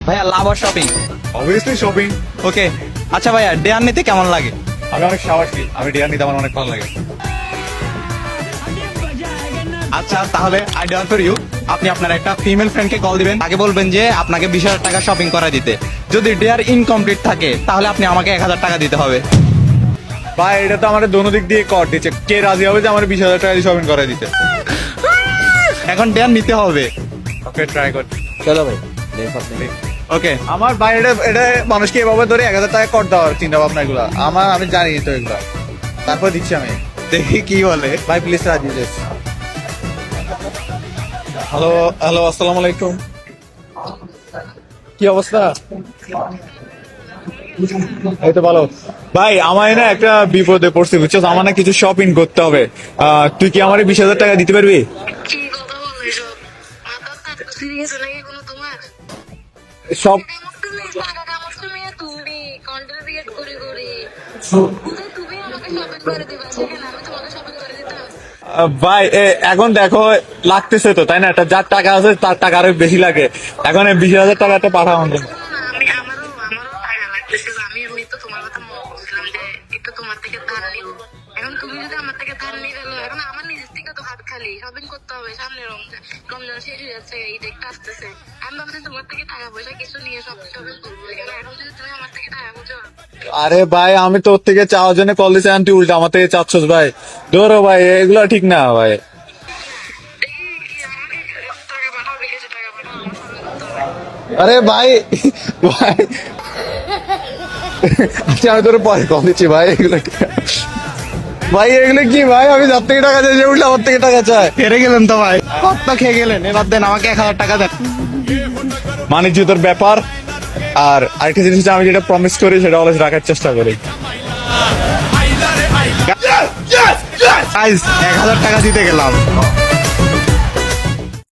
ভাইয়া লাভ আর shopping? Obviously shopping. Okay, আচ্ছা ভাইয়া ডেয়ার নিতে কেমন লাগে? আমি অনেক সাহসী, আমি ডিয়ার নিতে আমার অনেক ভালো লাগে। আচ্ছা তাহলে আই ডোন্ট ফর ইউ, আপনি আপনার একটা ফিমেল ফ্রেন্ডকে কল দিবেন, তাকে বলবেন যে আপনাকে 20,000 টাকা শপিং করা দিতে। যদি ডেয়ার ইনকমপ্লিট থাকে তাহলে আপনি আমাকে 1,000 টাকা দিতে হবে। ভাই এটা তো আমাদের দোনো দিক দিয়ে কর দিচ্ছে, কে রাজি হবে যে আমার 20,000 টাকা দিয়ে শপিং করে দিতে? এখন ডেয়ার নিতে হবে। ওকে ট্রাই কর। চলো ভাই। ওকে, আমার ভাই এটা মানুষকে এভাবে ধরে 1,000 টাকা কর দেওয়ার চিন্তা ভাবনা এগুলো আমি জানি তো এগুলো, তারপর দিচ্ছি আমি। দেখি কি বলে। ভাই প্লিজ রাজি প্লিজ। হ্যালো হ্যালো, আসসালামু আলাইকুম। কি অবস্থা? এই তো ভালো। ভাই আমায় না একটা বিপদে পড়ছি বুঝছো, আমার না কিছু শপিং করতে হবে। তুই কি আমার 20,000 টাকা দিতে পারবি? কি কথা বলো এসব? মাথা সিরিয়াস নাকি কোনো তোমার? সব তুমি টাকা কামাচ্ছ মেয়ে, তুমি কন্টেন্ট ক্রিয়েট করে তুমি আমাকে শপিং করে দিবা, সেখানে আমি তোমাকে শপিং করে দিতাম? ভাই এখন দেখো লাগতেছে তো তাই না, একটা যার টাকা আছে তার টাকা আরো বেশি লাগে, এখন 20,000 টাকাটা পাঠাও আমাদের। আমারও টাকা লাগতেছিল, আমি এমনি তো তোমার কথা মনে করছিলাম যে একটু তোমার থেকে ধার নিব। এখন তুমি যদি আমার থেকে ধার নিয়ে গেলো, এখন আমার নিজের থেকে তো হাত খালি, শপিং করতে হবে, সামনে রমজান শেষ হয়ে যাচ্ছে, ঈদ একটা আসতেছে। আমি ভাবছি তোমার থেকে টাকা পয়সা কিছু নিয়ে শপিং করবো, এখন যদি তুমি আমার থেকে টাকা বুঝো। আরে ভাই আমি তোর থেকে চাওয়ার জন্য কল দিচ্ছি, তুই উল্টা আমার থেকে চাচ্ছস ভাই। ধরো ভাই এগুলো ঠিক না ভাই। দেখি কি আমাকে টাকা পাঠাও, বিকাশে টাকা পাঠাও, আমার shopping করতে হবে। আরে ভাই ভাই আচ্ছা আমি তোর পরে কল দিচ্ছি ভাই। এগুলো ভাই এগুলো কি ভাই, আমি যার থেকে টাকা চাই সে উল্টা আমার থেকে টাকা চায়। হেরে গেলেন তো ভাই, কত খেয়ে গেলেন, এবার দেন আমাকে 1,000 টাকা দেন। বাণিজ্য তোর ব্যাপার, আর আরেকটা জিনিস আমি যেটা প্রমিস করি সেটা অলওয়েজ রাখার চেষ্টা করি। গাইস 1,000 টাকা দিতে গেলাম।